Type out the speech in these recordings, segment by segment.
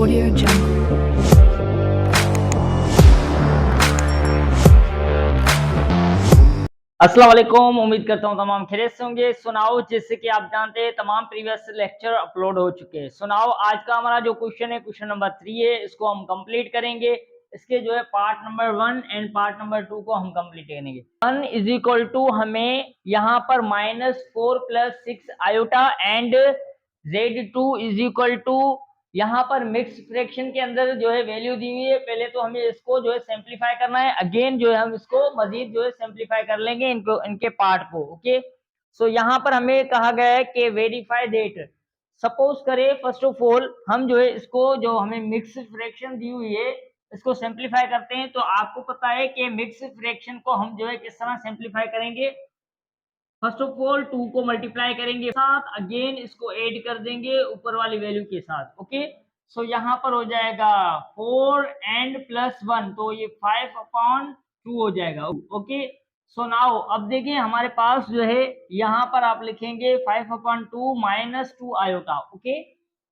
Audio Jungle. अस्सलाम वालेकुम, उम्मीद करता हूँ तमाम खैरियत से होंगे। सुनाओ, जैसे कि आप जानते हैं तमाम प्रीवियस लेक्चर अपलोड हो चुके हैं। सुनाओ, आज का हमारा जो क्वेश्चन है, क्वेश्चन नंबर 3 है, इसको हम कंप्लीट करेंगे। इसके जो है part number 1 and part number 2 को हम कंप्लीट करेंगे। 1 इज इक्वल टू हमें यहाँ पर -4 + 6 iota and Z2 is equal to यहाँ पर मिक्स फ्रैक्शन के अंदर जो है वैल्यू दी हुई है। पहले तो हमें इसको जो है सिंपलीफाई करना है। अगेन जो है हम इसको मजीद जो है सिंपलीफाई कर लेंगे इनके पार्ट को। ओके, सो यहाँ पर हमें कहा गया है कि वेरीफाई दैट। सपोज करें फर्स्ट ऑफ ऑल हम जो है इसको जो हमें मिक्स फ्रैक्शन दी हुई है इसको सिंपलीफाई करते हैं। तो आपको पता है कि मिक्स फ्रैक्शन को हम जो है किस तरह सिंपलीफाई करेंगे। फर्स्ट ऑफ ऑल 2 को मल्टीप्लाई करेंगे साथ, अगेन इसको ऐड कर देंगे ऊपर वाली वैल्यू के साथ। ओके, सो यहाँ पर हो जाएगा 4 एंड +1, तो ये 5/2 हो जाएगा। ओके, सो नाउ अब देखिए हमारे पास जो है यहाँ पर आप लिखेंगे 5/2 -2 आयोटा। ओके,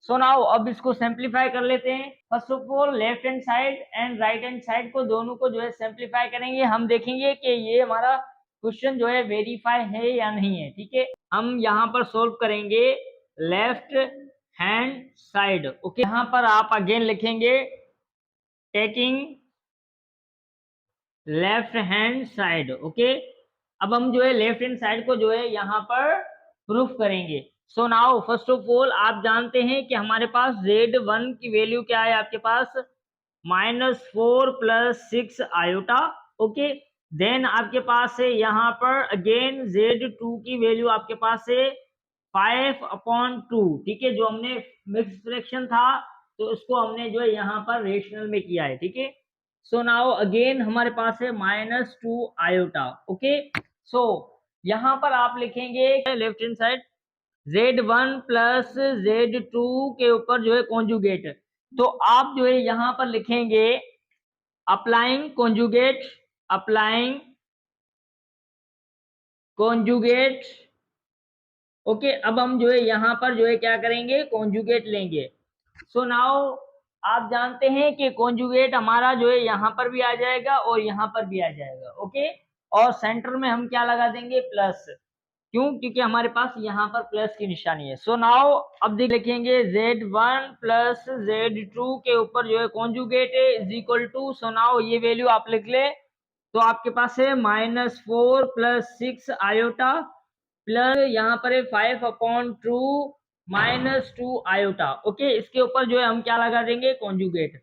सो नाउ अब इसको सिंपलीफाई कर लेते हैं। First of all left hand side and right hand side को दोनों को जो है सिंपलीफाई करेंगे। हम देखेंगे कि ये हमारा क्वेश्चन जो है वेरीफाई है या नहीं है। ठीक है, हम यहाँ पर सोल्व करेंगे लेफ्ट हैंड साइड। ओके, यहाँ पर आप अगेन लिखेंगे taking left hand side. Okay, अब हम जो है लेफ्ट हैंड साइड को जो है यहाँ पर प्रूफ करेंगे। So now first of all आप जानते हैं कि हमारे पास Z1 की वैल्यू क्या है, आपके पास -4 + 6 आयोटा। ओके, देन आपके पास है यहाँ पर अगेन Z2 की वैल्यू आपके पास है 5/2। ठीक है, जो हमने मिक्स फ्रैक्शन था तो उसको हमने जो है यहाँ पर रेशनल में किया है। ठीक है, सो नाउ अगेन हमारे पास है -2 आयोटा। ओके, सो यहाँ पर आप लिखेंगे left hand side Z1 + Z2 के ऊपर जो है कॉन्जुगेट। तो आप जो है यहाँ पर लिखेंगे applying conjugate, applying conjugate. Okay, अब हम जो है यहाँ पर जो है क्या करेंगे, कॉन्जुगेट लेंगे। सो नाउ आप जानते हैं कि कॉन्जुगेट हमारा जो है यहाँ पर भी आ जाएगा और यहाँ पर भी आ जाएगा। ओके, और सेंटर में हम क्या लगा देंगे, प्लस। क्यों, क्योंकि हमारे पास यहाँ पर प्लस की निशानी है। सो नाउ अब लिखेंगे Z1 + Z2 के ऊपर जो है कॉन्जुगेट है is equal to, so now ये वैल्यू आप लिख ले। तो आपके पास है -4 + 6 आयोटा प्लस यहाँ पर है 5/2 -2 आयोटा। ओके, इसके ऊपर जो है हम क्या लगा देंगे, कॉन्जुगेट।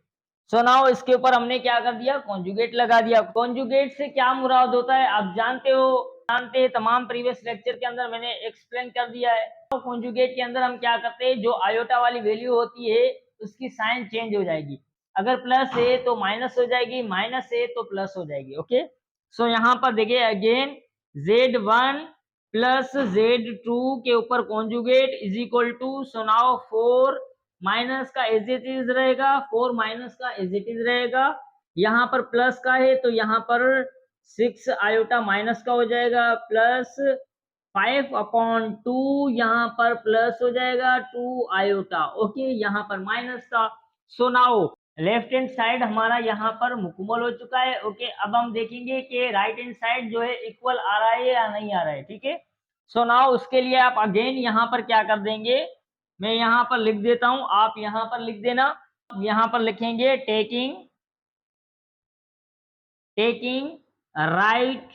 सो नाउ इसके ऊपर हमने क्या कर दिया, कॉन्जुगेट लगा दिया। कॉन्जुगेट से क्या मुराद होता है आप जानते हो, जानते हैं, तमाम प्रीवियस लेक्चर के अंदर मैंने एक्सप्लेन कर दिया है। तो कॉन्जुगेट के अंदर हम क्या करते हैं, जो आयोटा वाली वैल्यू होती है उसकी साइन चेंज हो जाएगी। अगर प्लस है तो माइनस हो जाएगी, माइनस है तो प्लस हो जाएगी। ओके, सो यहाँ पर देखिए अगेन Z1 + Z2 के ऊपर conjugate is equal to, so now 4 minus का एज इट इज रहेगा, 4 माइनस का एज इट इज रहेगा। यहाँ पर प्लस का है तो यहाँ पर 6 आयोटा माइनस का हो जाएगा, प्लस 5/2 यहाँ पर प्लस हो जाएगा 2 आयोटा। ओके, यहाँ पर माइनस का। So now left hand side हमारा यहाँ पर मुकम्मल हो चुका है। ओके, अब हम देखेंगे कि राइट हैंड साइड जो है इक्वल आ रहा है या नहीं आ रहा है। ठीक है, सो नाउ उसके लिए आप अगेन यहाँ पर क्या कर देंगे, मैं यहाँ पर लिख देता हूं, आप यहाँ पर लिख देना। यहाँ पर लिखेंगे taking right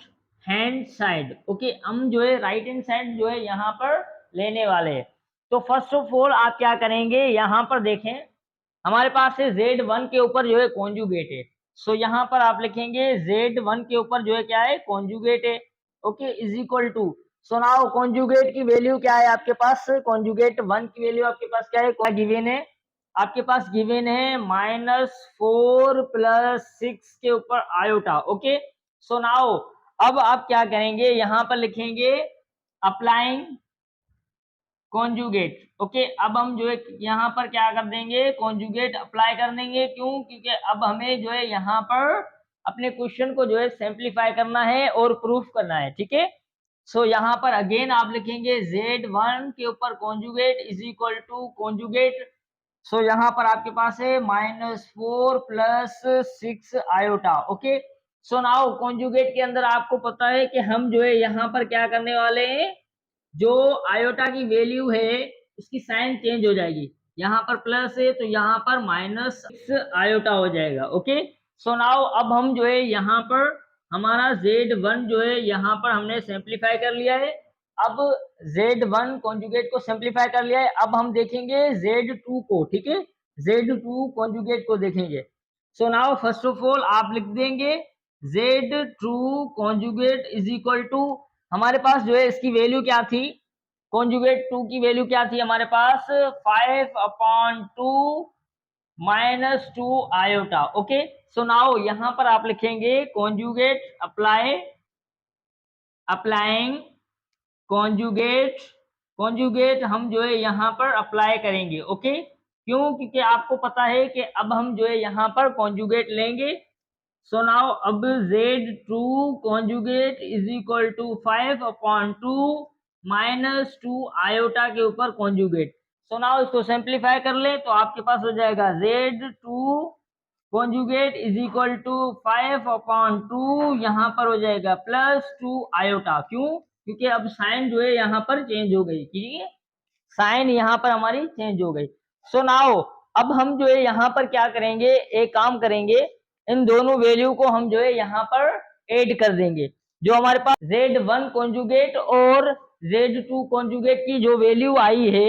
hand side. Okay, हम जो है राइट हैंड साइड जो है यहाँ पर लेने वाले हैं। तो फर्स्ट ऑफ ऑल आप क्या करेंगे, यहाँ पर देखें हमारे पास है Z1 के ऊपर जो है कॉन्जुगेट है। सो यहाँ पर आप लिखेंगे Z1 के ऊपर जो है क्या है, कॉन्जुगेट है। Okay, is equal to, so now conjugate की वैल्यू क्या है आपके पास, कॉन्जुगेट 1 की वैल्यू आपके पास क्या है, क्या गिवन है, आपके पास गिवन है -4 + 6 के ऊपर आयोटा। ओके, सो नाउ अब आप क्या करेंगे, यहाँ पर लिखेंगे अप्लाइंग कॉन्जुगेट। ओके, अब हम जो है यहाँ पर क्या कर देंगे, कॉन्जुगेट अप्लाई कर देंगे। क्यों, क्योंकि अब हमें जो है यहाँ पर अपने क्वेश्चन को जो है सिंपलीफाई करना है और प्रूफ करना है। ठीक है, सो यहाँ पर अगेन आप लिखेंगे Z1 के ऊपर conjugate is equal to conjugate so यहाँ पर आपके पास है -4 plus 6 iota. Okay, so now conjugate के अंदर आपको पता है कि हम जो है यहाँ पर क्या करने वाले हैं, जो आयोटा की वैल्यू है उसकी साइन चेंज हो जाएगी। यहाँ पर प्लस है तो यहाँ पर -6 आयोटा हो जाएगा। ओके, सो नाउ अब हम जो है यहाँ पर हमारा Z1 जो है यहाँ पर हमने सिंप्लीफाई कर लिया है। अब Z1 कॉन्जुगेट को सिंप्लीफाई कर लिया है, अब हम देखेंगे Z2 को। ठीक है, Z2 कॉन्जुगेट को देखेंगे। So now first of all आप लिख देंगे Z2 conjugate is equal to, हमारे पास जो है इसकी वैल्यू क्या थी, कॉन्जुगेट 2 की वैल्यू क्या थी हमारे पास, 5/2 -2 आयोटा। ओके, सो नाउ यहां पर आप लिखेंगे कॉन्जुगेट अप्लाइंग कॉन्जुगेट, कॉन्जुगेट हम जो है यहाँ पर अप्लाई करेंगे। ओके, क्यों, क्योंकि आपको पता है कि अब हम जो है यहाँ पर कॉन्जुगेट लेंगे। सो नाउ अब Z2 conjugate is equal to 5/2 -2 iota के ऊपर कॉन्जुगेट। सो नाउ इसको सिंप्लीफाई कर ले तो आपके पास हो जाएगा Z2 conjugate is equal to 5/2, यहाँ पर हो जाएगा +2 आयोटा। क्यों, क्योंकि अब साइन जो है यहाँ पर चेंज हो गई। ठीक है, साइन यहाँ पर हमारी चेंज हो गई। सो नाउ अब हम जो है यहाँ पर क्या करेंगे, एक काम करेंगे, इन दोनों वैल्यू को हम जो है यहाँ पर ऐड कर देंगे। जो हमारे पास Z1 कॉन्जुगेट और Z2 कॉन्जुगेट की जो वैल्यू आई है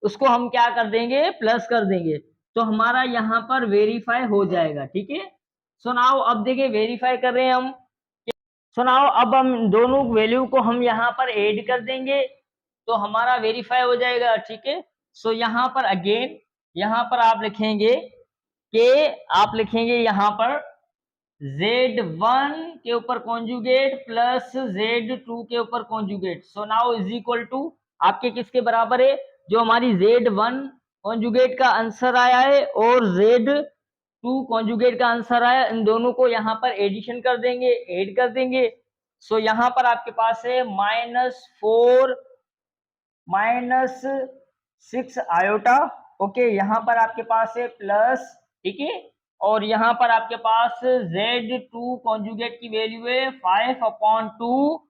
उसको हम क्या कर देंगे, प्लस कर देंगे, तो हमारा यहाँ पर वेरीफाई हो जाएगा। ठीक है, सो नाउ अब देखिए वेरीफाई कर रहे हैं हम। सो नाउ अब हम दोनों वैल्यू को हम यहाँ पर ऐड कर देंगे तो हमारा वेरीफाई हो जाएगा। ठीक है, सो यहाँ पर अगेन यहाँ पर आप लिखेंगे कि आप लिखेंगे यहाँ पर Z1 के ऊपर कॉन्जुगेट प्लस Z2 के ऊपर conjugate. So now is equal to आपके किसके बराबर है, जो हमारी Z1 कॉन्जुगेट का आंसर आया है और Z2 कॉन्जुगेट का आंसर आया, इन दोनों को यहाँ पर एडिशन कर देंगे, ऐड कर देंगे। सो यहाँ पर आपके पास है -4 -6 आयोटा। ओके, यहाँ पर आपके पास है प्लस, ठीक है, और यहाँ पर आपके पास Z2 कॉन्जुगेट की वैल्यू है 5/2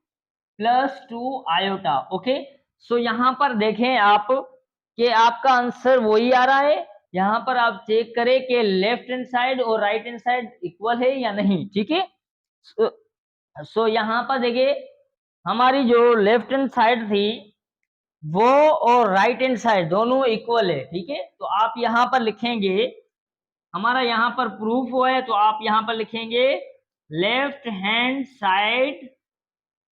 +2 आयोटा। ओके, सो यहाँ पर देखें आप कि आपका आंसर वही आ रहा है। यहाँ पर आप चेक करें कि लेफ्ट हैंड साइड और राइट हैंड साइड इक्वल है या नहीं। ठीक है, सो यहाँ पर देखिए हमारी जो लेफ्ट हैंड साइड थी वो और राइट हैंड साइड दोनों इक्वल है। ठीक है, तो आप यहाँ पर लिखेंगे, हमारा यहाँ पर प्रूफ हुआ है तो आप यहाँ पर लिखेंगे लेफ्ट हैंड साइड,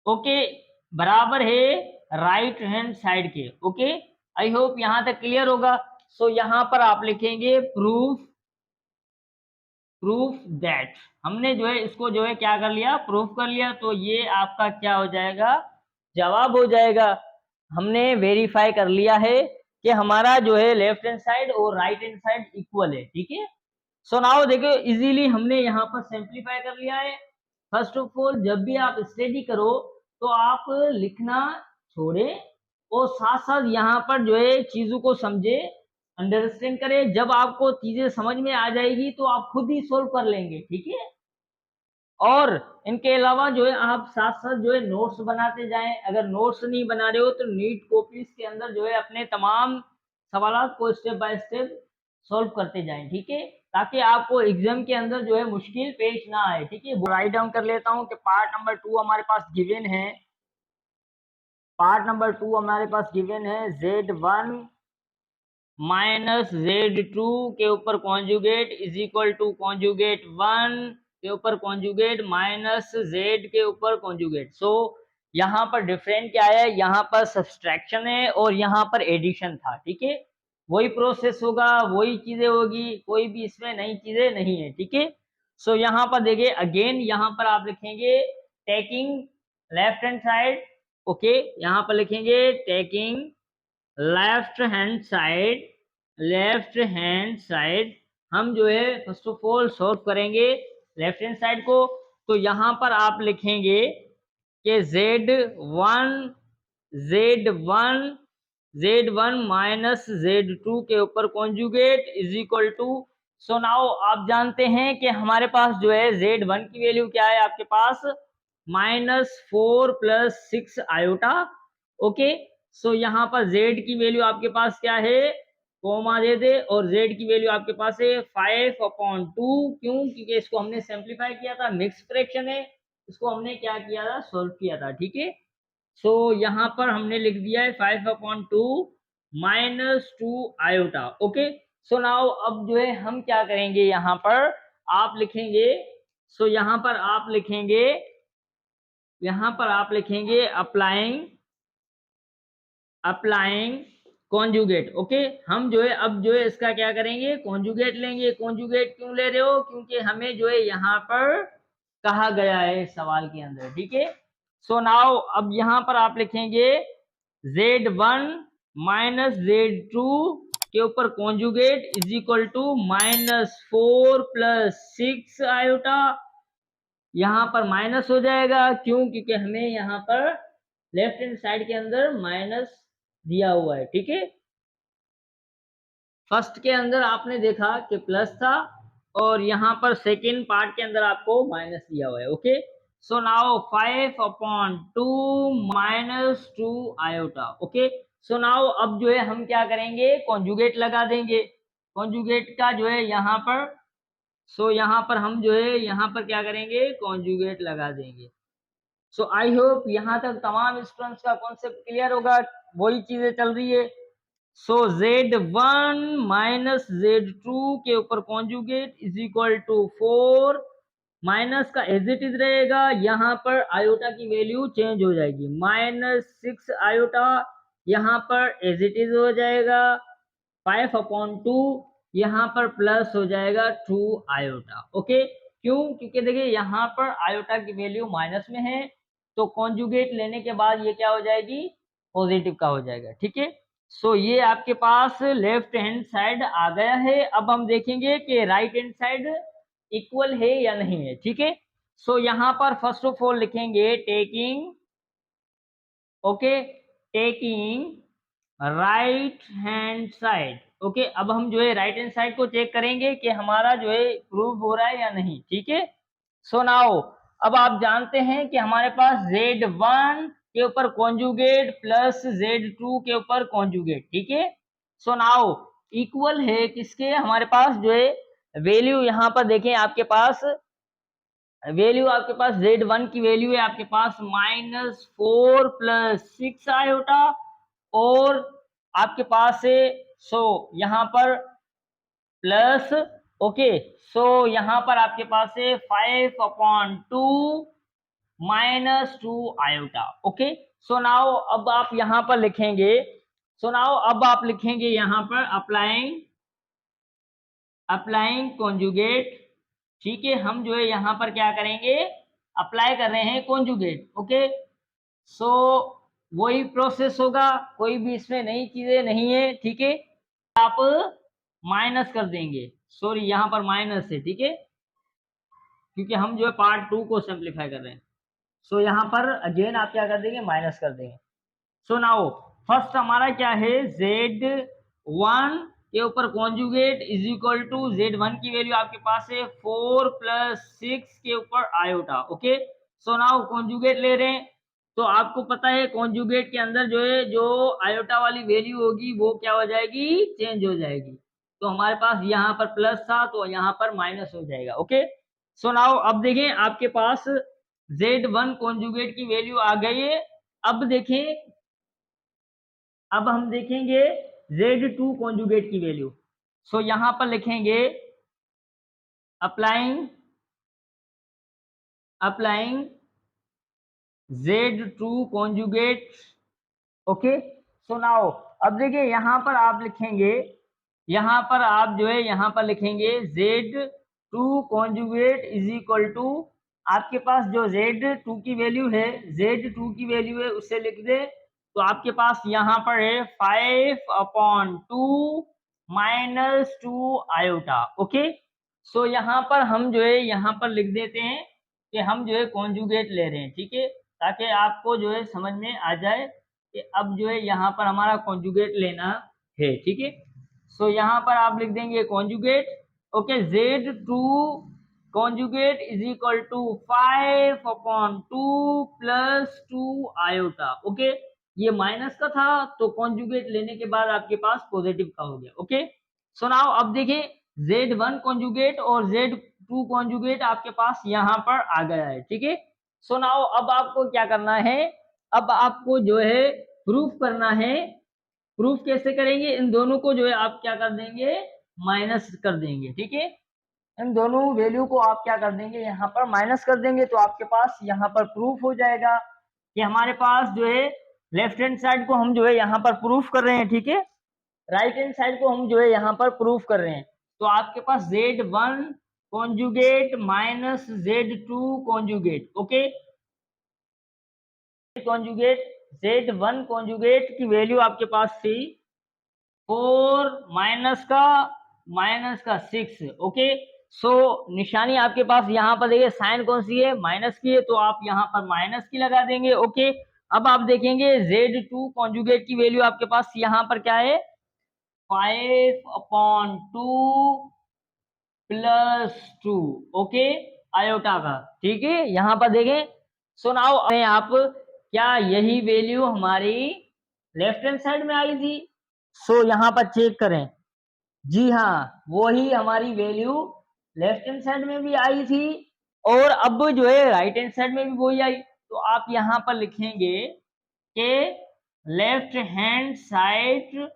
ओके, बराबर है राइट हैंड साइड के। ओके, आई होप यहाँ तक क्लियर होगा। सो यहाँ पर आप लिखेंगे प्रूफ दैट, हमने जो है इसको जो है क्या कर लिया, प्रूफ कर लिया, तो ये आपका क्या हो जाएगा, जवाब हो जाएगा। हमने वेरीफाई कर लिया है कि हमारा जो है लेफ्ट हैंड साइड और राइट हैंड साइड इक्वल है। ठीक है, सो नाउ देखो इजीली हमने यहाँ पर सिंप्लीफाई कर लिया है। फर्स्ट ऑफ ऑल जब भी आप स्टडी करो तो आप लिखना छोड़े और साथ साथ यहाँ पर जो है चीजों को समझे, अंडरस्टैंड करें। जब आपको चीजें समझ में आ जाएगी तो आप खुद ही सोल्व कर लेंगे। ठीक है, और इनके अलावा जो है आप साथ साथ जो है नोट्स बनाते जाएं। अगर नोट्स नहीं बना रहे हो तो नीट कॉपीज के अंदर जो है अपने तमाम सवालात को स्टेप बाय स्टेप सॉल्व करते जाएं। ठीक है, ताकि आपको एग्जाम के अंदर जो है मुश्किल पेश ना आए। ठीक है, राइट डाउन कर लेता हूं कि पार्ट नंबर 2 हमारे पास गिवन है, पार्ट नंबर 2 हमारे पास गिवन है Z1 -Z2 के ऊपर conjugate is equal to conjugate 1 के ऊपर कॉन्जुगेट -Z के ऊपर कॉन्जुगेट। सो यहाँ पर डिफरेंट क्या है, यहाँ पर सब्सट्रैक्शन है और यहाँ पर एडिशन था। ठीक है, वही प्रोसेस होगा, वही चीजें होगी, कोई भी इसमें नई चीजें नहीं है। ठीक है, सो यहाँ पर देखिए अगेन यहाँ पर आप लिखेंगे taking left hand side. Okay, यहाँ पर लिखेंगे टेकिंग लेफ्ट हैंड साइड, हम जो है फर्स्ट ऑफ ऑल सॉल्व करेंगे लेफ्ट हैंड साइड को। तो यहाँ पर आप लिखेंगे कि Z1 Z1 माइनस Z2 के ऊपर conjugate is equal to, so now आप जानते हैं कि हमारे पास जो है Z1 की वैल्यू क्या है आपके पास, -4 + 6 आयोटा। ओके, सो यहाँ पर Z की वैल्यू आपके पास क्या है, कोमा दे दे, और Z की वैल्यू आपके पास है 5/2। क्यों? क्योंकि इसको हमने सिंप्लीफाई किया था, मिक्स फ्रैक्शन है, इसको हमने क्या किया था, सोल्व किया था। ठीक है, सो यहाँ पर हमने लिख दिया है 5/2 -2 आयोटा। ओके, सो नाउ अब जो है हम क्या करेंगे, यहाँ पर आप लिखेंगे, सो यहाँ पर आप लिखेंगे, यहाँ पर आप लिखेंगे अप्लाइंग कॉन्जुगेट। ओके, हम जो है अब जो है इसका क्या करेंगे, कॉन्जुगेट लेंगे। कॉन्जुगेट क्यों ले रहे हो, क्योंकि हमें जो है यहाँ पर कहा गया है सवाल के अंदर। ठीक है, सो नाउ अब यहाँ पर आप लिखेंगे Z1 माइनस Z2 के ऊपर conjugate is equal to -4 + 6 iota. यहाँ पर माइनस हो जाएगा, क्यों? क्योंकि हमें यहाँ पर लेफ्ट हैंड साइड के अंदर माइनस दिया हुआ है। ठीक है, फर्स्ट के अंदर आपने देखा कि प्लस था, और यहाँ पर सेकेंड पार्ट के अंदर आपको माइनस दिया हुआ है। Okay, so now 5/2 -2 iota. Okay, so now अब जो है हम क्या करेंगे, कॉन्जुगेट लगा देंगे। कॉन्जुगेट का जो है यहाँ पर, सो यहाँ पर हम जो है यहाँ पर क्या करेंगे, कॉन्जुगेट लगा देंगे। सो आई होप यहाँ तक तमाम स्टूडेंट्स का कॉन्सेप्ट क्लियर होगा, वही चीजें चल रही है। सो Z1 माइनस Z2 के ऊपर conjugate is equal to 4, minus का एज इट इज रहेगा, यहाँ पर आयोटा की वैल्यू चेंज हो जाएगी, -6 आयोटा, यहाँ पर एज इट इज हो जाएगा 5/2, यहाँ पर प्लस हो जाएगा 2 आयोटा। ओके, क्यों? क्योंकि देखिए यहाँ पर आयोटा की वैल्यू माइनस में है, तो कॉन्जुगेट लेने के बाद ये क्या हो जाएगी, पॉजिटिव का हो जाएगा। ठीक है, सो ये आपके पास लेफ्ट हैंड साइड आ गया है। अब हम देखेंगे कि राइट हैंड साइड इक्वल है या नहीं है। ठीक है, सो यहाँ पर फर्स्ट ऑफ ऑल लिखेंगे taking, okay, taking right hand side. Okay, अब हम जो है राइट हैंड साइड को चेक करेंगे कि हमारा जो है प्रूव हो रहा है या नहीं। ठीक है, सो नाउ अब आप जानते हैं कि हमारे पास Z1 के ऊपर कॉन्जुगेट प्लस Z2 के ऊपर कॉन्जुगेट। ठीक है, सो नाउ इक्वल है किसके, हमारे पास जो है वैल्यू यहाँ पर देखें, आपके पास वैल्यू आपके पास Z1 की वैल्यू है आपके पास -4 + 6 आयोटा, और आपके पास है, सो यहाँ पर प्लस, ओके, सो यहाँ पर आपके पास है 5/2 -2 आयोटा। ओके, सो नाउ अब आप यहाँ पर लिखेंगे, सो नाउ अब आप लिखेंगे यहाँ पर अप्लाइंग कॉन्जुगेट। ठीक है, हम जो है यहाँ पर क्या करेंगे, अप्लाई कर रहे हैं कॉन्जुगेट। ओके, सो वही प्रोसेस होगा, कोई भी इसमें नई चीजें नहीं है। ठीक है, आप माइनस कर देंगे, सॉरी यहाँ पर माइनस है। ठीक है, क्योंकि हम जो है पार्ट 2 को सिंप्लीफाई कर रहे हैं, सो यहाँ पर अगेन आप क्या कर देंगे, माइनस कर देंगे। सो नाउ फर्स्ट हमारा क्या है, Z1 के ऊपर conjugate is equal to Z1 की वैल्यू आपके पास है 4 + 6 के ऊपर iota. Okay, so now conjugate ले रहे हैं, तो आपको पता है कॉन्जुगेट के अंदर जो है जो आयोटा वाली वैल्यू होगी वो क्या हो जाएगी, चेंज हो जाएगी। तो हमारे पास यहाँ पर प्लस था, तो यहाँ पर माइनस हो जाएगा। ओके, सो नाउ अब देखें आपके पास Z1 कॉन्जुगेट की वैल्यू आ गई है। अब देखें, अब हम देखेंगे Z2 कॉन्जुगेट की वैल्यू। सो यहां पर लिखेंगे applying Z2 conjugate. Okay, so now अब देखिए यहां पर आप लिखेंगे, यहां पर आप जो है यहां पर लिखेंगे Z2 conjugate is equal to, आपके पास जो Z2 की वैल्यू है, Z2 की वैल्यू है उससे लिख दे, तो आपके पास यहाँ पर है 5/2 -2 आयोटा। ओके, सो यहाँ पर हम जो है यहाँ पर लिख देते हैं कि हम जो है कॉन्जुगेट ले रहे हैं। ठीक है, ताकि आपको जो है समझ में आ जाए अब जो है यहाँ पर हमारा कॉन्जुगेट लेना है, ठीक है। सो यहाँ पर आप लिख देंगे conjugate, okay, Z2 conjugate is equal to 5/2 plus 2 iota, okay. ये माइनस का था तो कॉन्जुगेट लेने के बाद आपके पास पॉजिटिव का हो गया, ओके। सो नाउ अब देखिए Z1 कॉन्जुगेट और Z2 कॉन्जुगेट आपके पास यहाँ पर आ गया है, ठीक है। सो नाउ अब आपको क्या करना है, अब आपको जो है प्रूफ करना है। प्रूफ कैसे करेंगे, इन दोनों को जो है आप क्या कर देंगे, माइनस कर देंगे, ठीक है। इन दोनों वैल्यू को आप क्या कर देंगे, यहाँ पर माइनस कर देंगे, तो आपके पास यहाँ पर प्रूफ हो जाएगा कि हमारे पास जो है लेफ्ट हैंड साइड को हम जो है यहाँ पर प्रूफ कर रहे हैं, ठीक है। राइट हैंड साइड को हम जो है यहाँ पर प्रूफ कर रहे हैं। तो आपके पास Z1 conjugate minus Z2 conjugate, okay. Conjugate Z1 conjugate की वैल्यू आपके पास थी 4 माइनस का 6, ओके। सो निशानी आपके पास यहाँ पर देखिए साइन कौन सी है, माइनस की है, तो आप यहाँ पर माइनस की लगा देंगे, ओके। अब आप देखेंगे Z2 कॉन्जुगेट की वैल्यू आपके पास यहाँ पर क्या है, 5/2 प्लस 2, ओके, आयोटा का, ठीक है। यहाँ पर देखें। सो नाउ आप क्या यही वैल्यू हमारी लेफ्ट हैंड साइड में आई थी, सो यहाँ पर चेक करें, जी हाँ, वही हमारी वैल्यू लेफ्ट हैंड साइड में भी आई थी और अब जो है राइट हैंड साइड में भी वही आई। तो आप यहाँ पर लिखेंगे कि लेफ्ट हैंड साइड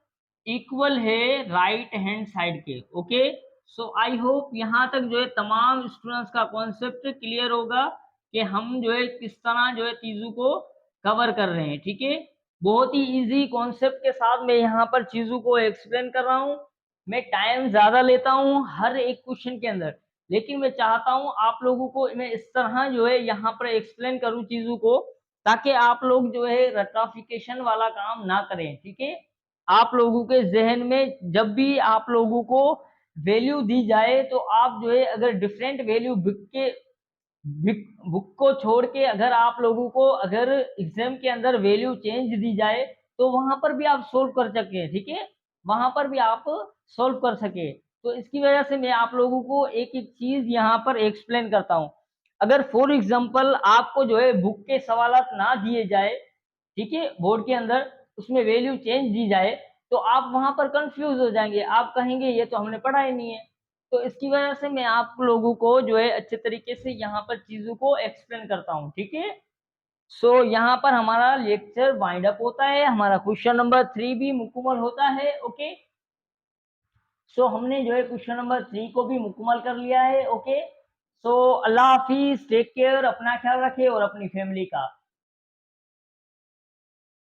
इक्वल है राइट हैंड साइड के, ओके। सो आई होप यहाँ तक जो है तमाम स्टूडेंट्स का कॉन्सेप्ट क्लियर होगा कि हम जो है किस तरह जो है चीजों को कवर कर रहे हैं, ठीक है। बहुत ही इजी कॉन्सेप्ट के साथ मैं यहाँ पर चीजों को एक्सप्लेन कर रहा हूँ। मैं टाइम ज्यादा लेता हूँ हर एक क्वेश्चन के अंदर, लेकिन मैं चाहता हूँ आप लोगों को मैं इस तरह जो है यहाँ पर एक्सप्लेन करूँ चीजों को, ताकि आप लोग जो है रटाफिकेशन वाला काम ना करें, ठीक है। आप लोगों के जहन में जब भी आप लोगों को वैल्यू दी जाए तो आप जो है अगर डिफरेंट वैल्यू बुक को छोड़ के अगर आप लोगों को अगर एग्जाम के अंदर वैल्यू चेंज दी जाए तो वहां पर भी आप सोल्व कर सके, ठीक है, वहां पर भी आप सोल्व कर सके। तो इसकी वजह से मैं आप लोगों को एक एक चीज यहाँ पर एक्सप्लेन करता हूँ। अगर फॉर एग्जाम्पल आपको जो है बुक के सवालात ना दिए जाए, ठीक है, बोर्ड के अंदर उसमें वैल्यू चेंज दी जाए, तो आप वहां पर कंफ्यूज हो जाएंगे, आप कहेंगे ये तो हमने पढ़ा ही नहीं है। तो इसकी वजह से मैं आप लोगों को जो है अच्छे तरीके से यहाँ पर चीजों को एक्सप्लेन करता हूँ, ठीक है। सो यहाँ पर हमारा लेक्चर वाइंड अप होता है, हमारा क्वेश्चन नंबर 3 भी मुकम्मल होता है, ओके। सो हमने जो है क्वेश्चन नंबर 3 को भी मुकम्मल कर लिया है, ओके। सो अल्लाह हाफिज, टेक केयर, अपना ख्याल रखें और अपनी फैमिली का।